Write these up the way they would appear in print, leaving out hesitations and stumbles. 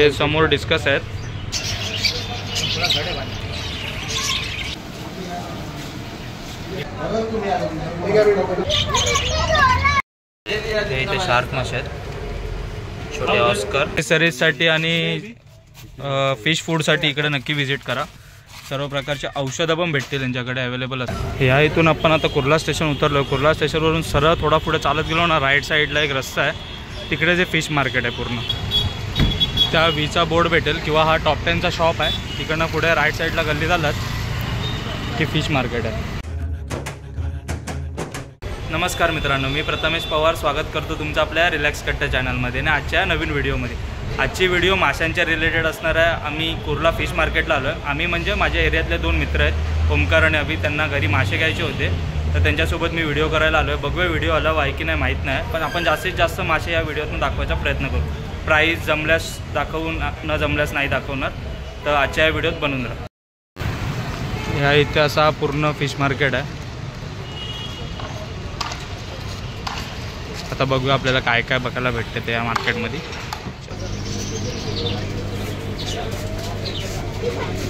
हे समोर डिस्कस आहेत. इथे शार्क मासे आहेत, छोटे ऑस्कर. फिशरीजसाठी आणि फिश फूडसाठी इकडे नक्की व्हिजिट करा. सर्व प्रकारचे औषधं पण भेटतील त्यांच्याकडे अवेलेबल असतात. ह्या इथून आपण आता कुर्ला स्टेशन उतरलो. कुर्ला स्टेशनवरून सरळ थोडा पुढे चालत गेलो ना, राईट साईडला एक रस्ता आहे, तिकडे जे फिश मार्केट आहे पूर्ण त्या व्हीचा बोर्ड भेटेल किंवा हा टॉप 10चा शॉप आहे. तिकडनं पुढे राईट साईडला गल्ली झालात की फिश मार्केट आहे. नमस्कार मित्रांनो, मी प्रथमेश पवार स्वागत करतो तुमचं आपल्या रिलॅक्स कट्टा चॅनलमध्ये आणि आजच्या नवीन व्हिडिओमध्ये. आजची व्हिडिओ माशांच्या रिलेटेड असणार आहे. आम्ही कुर्ला फिश मार्केटला आलो आहे. आम्ही म्हणजे माझ्या एरियातले दोन मित्र आहेत, ओमकार आणि अभि. त्यांना घरी मासे घ्यायचे होते तर त्यांच्यासोबत मी व्हिडिओ करायला आलो आहे. बघूया व्हिडिओ आला आहे की नाही माहीत नाही, पण आपण जास्तीत जास्त मासे या व्हिडिओतून दाखवायचा प्रयत्न करू. प्राईस जमल्यास दाखवून, न जमल्यास नाही दाखवणार. तर आजच्या या व्हिडिओत बनवून राहा. ह्या इथे असा पूर्ण फिश मार्केट आहे. आता बघूया आपल्याला काय काय बघायला भेटते ते या मार्केटमध्ये.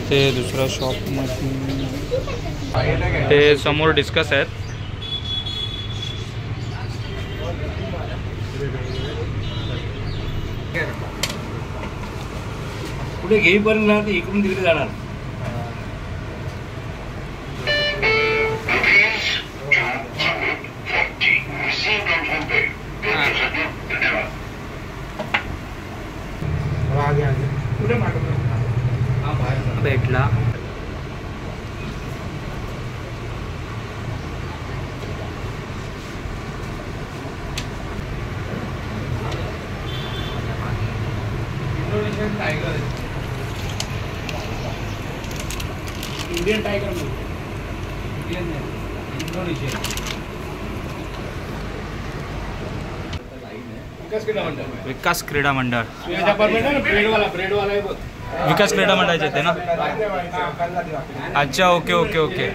ते दुसऱ्या शॉपमध्ये ते समोर डिस्कस आहेत. पुढे घेईपर्यंत इकडून तिकडे जाणार. भेटला इंडोनेशियन टायगर, इंडियन टायगर नाही, इंडियन नाही, इंडोनेशियन. विकास क्रीडा मंडळ. ब्रेडवाला आहे बघ. विकास क्रीडा मंडळाचे ते ना. अच्छा, ओके ओके ओके.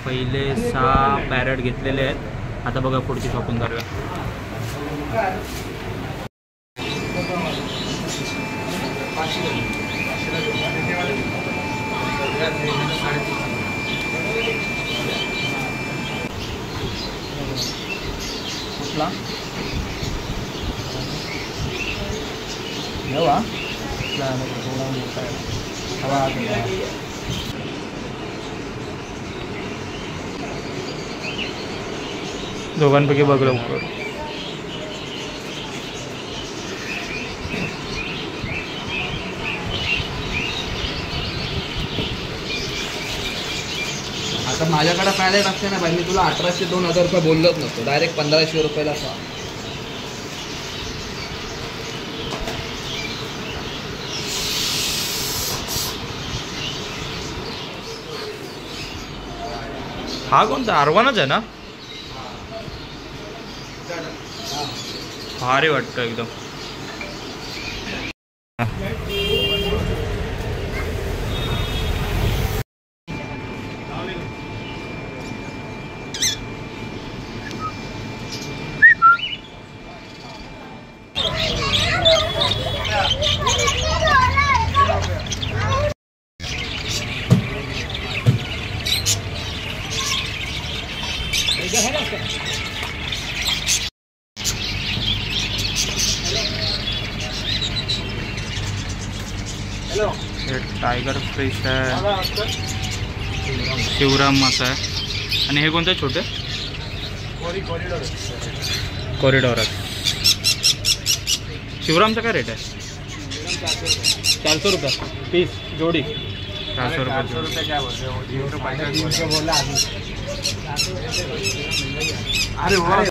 पहिले 6 पॅरेट घेतलेले आहेत. आता बघा पुढची शॉपिंग करूया. कुठला येवा थोडा मोठा आहे. दोघांपैकी बघ लवकर. आता माझ्याकडे पॅलेट असते ना भाई, मी तुला 1800-2000 रुपये बोललोच नसतो. डायरेक्ट 1500 रुपयाला असा. हा कोणता आरवानाच आहे ना? भारी वाटतं एकदम. टायगर फिश आहे, शिवराम मासा आहे. आणि हे कोणते छोटे कॉरिडॉर आहे. शिवरामचा काय रेट आहे? 400 रुपये पीस जोडी. 400 रुपये. अरे वा.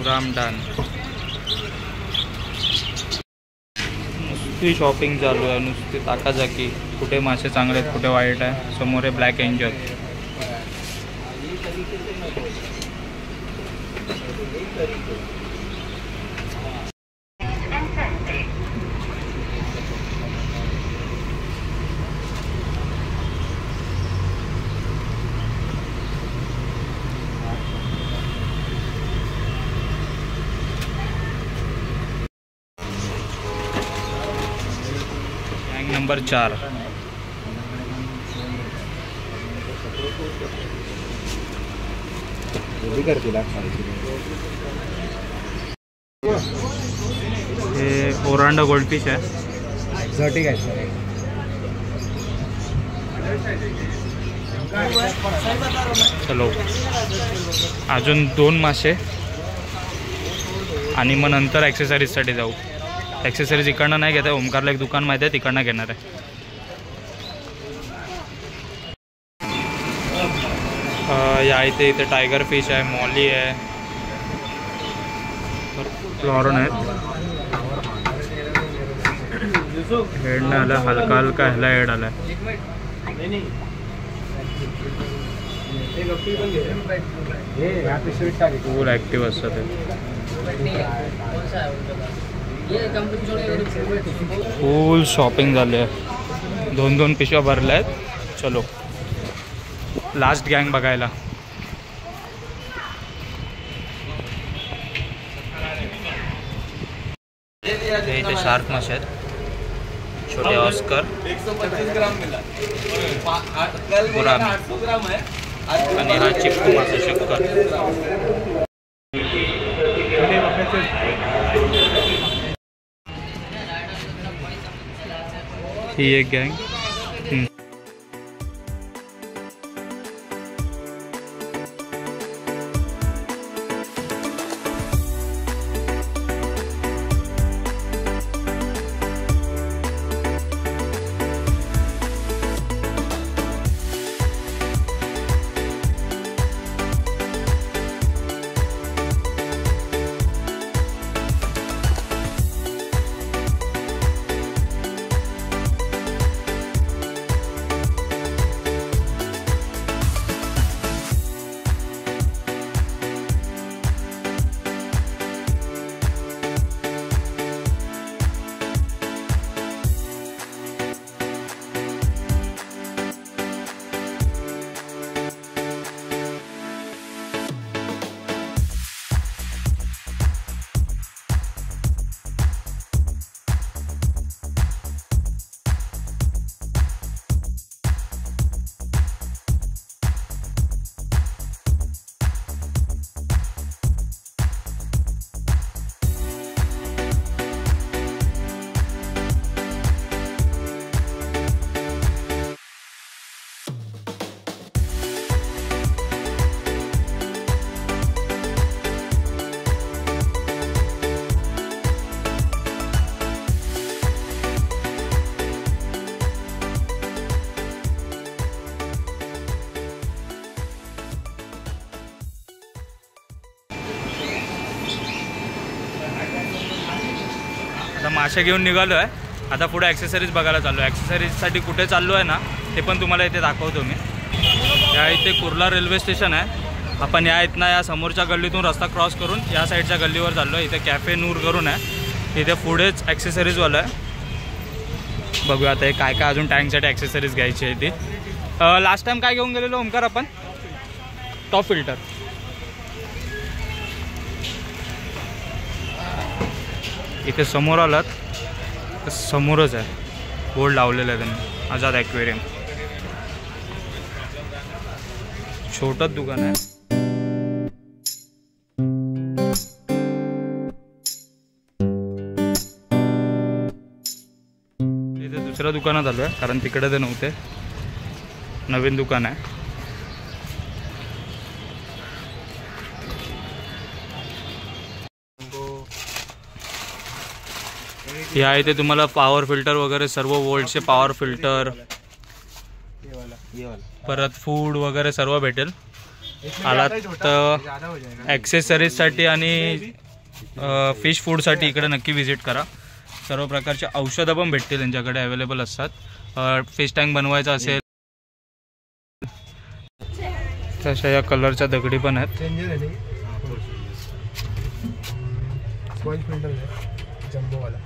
रामडान नुसती शॉपिंग चालू आहे, नुसती ताकाजाकी. कुठे मासे चांगले आहेत कुठे वाईट आहे. समोर आहे ब्लॅक एंजल. नंबर 4 हे ओरांडा गोल्डफिश आहे. एक्झॉटिक आहे. चलो अजून 2 मासे आणि मग नंतर ॲक्सेसरीजसाठी जाऊ. ॲक्सेसरीज इकडनं नाही घेत आहे. ओमकारला एक दुकान माहिती आहे तिकडनं घेणार आहे. या इथे टायगर फिश आहे, मॉली आहे, फ्लॉरन आहेत. हेड नाही आला, हलका हलका ह्याला हेड आला. फुल ॲक्टिव्ह असतं ते. फुल शॉपिंग झाली आहे. 2-2 पिशव्या भरल्या आहेत. चलो लास्ट गँग बघायला. इथे शार्क मासे आहेत, छोटे ऑस्कर, गुरामी आणि हा चिप्कू मासा शक्कर. ही एक गँग. आता मासे घेऊन निघालो आहे. आता पुढे ॲक्सेसरीज बघायला चाललो आहे. ॲक्सेसरीजसाठी कुठे चाललो आहे ना ते पण तुम्हाला इथे दाखवतो मी. या इथे कुर्ला रेल्वे स्टेशन आहे. आपण या इथनं या समोरच्या गल्लीतून रस्ता क्रॉस करून या साईडच्या गल्लीवर चाललो आहे. इथे कॅफे नूर करून आहे. इथे पुढेच ॲक्सेसरीजवालं आहे. बघूया आता हे काय काय अजून टँकसाठी ॲक्सेसरीज घ्यायची आहे ती. लास्ट टाइम काय घेऊन गेलेलो ओमकार आपण? Top filter. इथे समोर आलात तर समोरच आहे, बोर्ड लावलेलं आहे त्यांनी, आझाद ॲक्वेरियम. छोटंच दुकान आहे. इथे दुसऱ्या दुकानात आलो आहे कारण तिकडे ते नव्हते. नवीन दुकान आहे. या इथे तुम्हाला पॉवर फिल्टर वगैरे सर्व वोल्टचे पॉवर फिल्टर, परत फूड वगैरे सर्व भेटेल. आलात तर ॲक्सेसरीजसाठी आणि फिश फूडसाठी इकडे नक्की व्हिजिट करा. सर्व प्रकारचे औषधं पण भेटतील त्यांच्याकडे अवेलेबल असतात. फिश टँक बनवायचा असेल तशा या कलरच्या दगडी पण आहेत. जम्बोवाला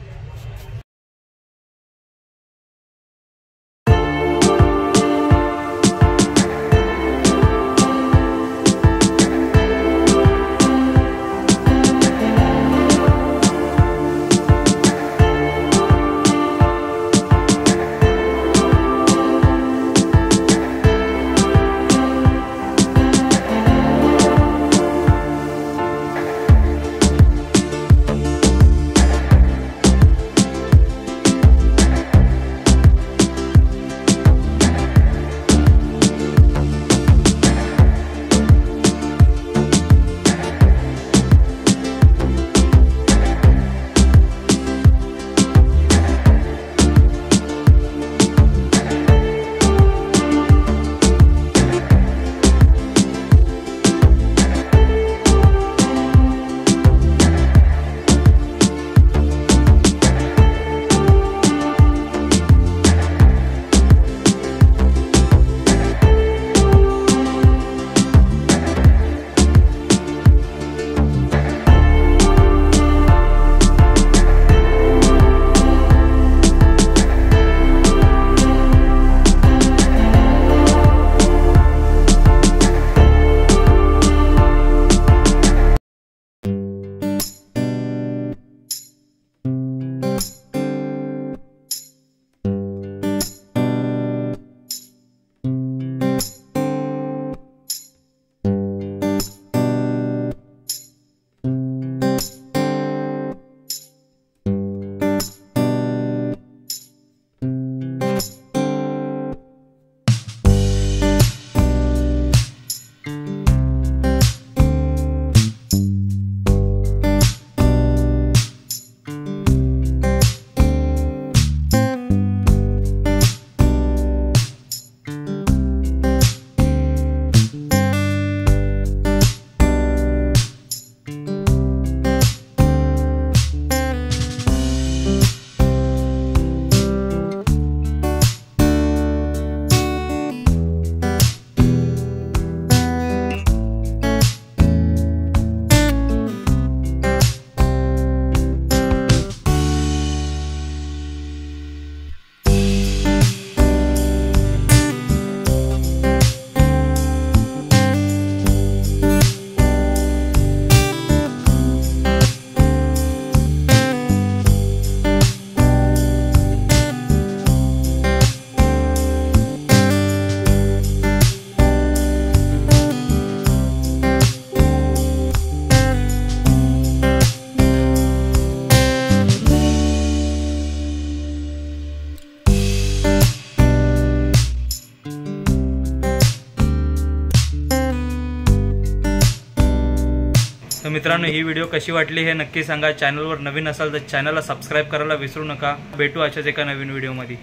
तर मित्रांनो ही व्हिडिओ कशी वाटली हे नक्की सांगा. चॅनलवर नवीन असाल तर चॅनलला सबस्क्राईब करायला विसरू नका. भेटू अशाच एका नवीन व्हिडिओमध्ये.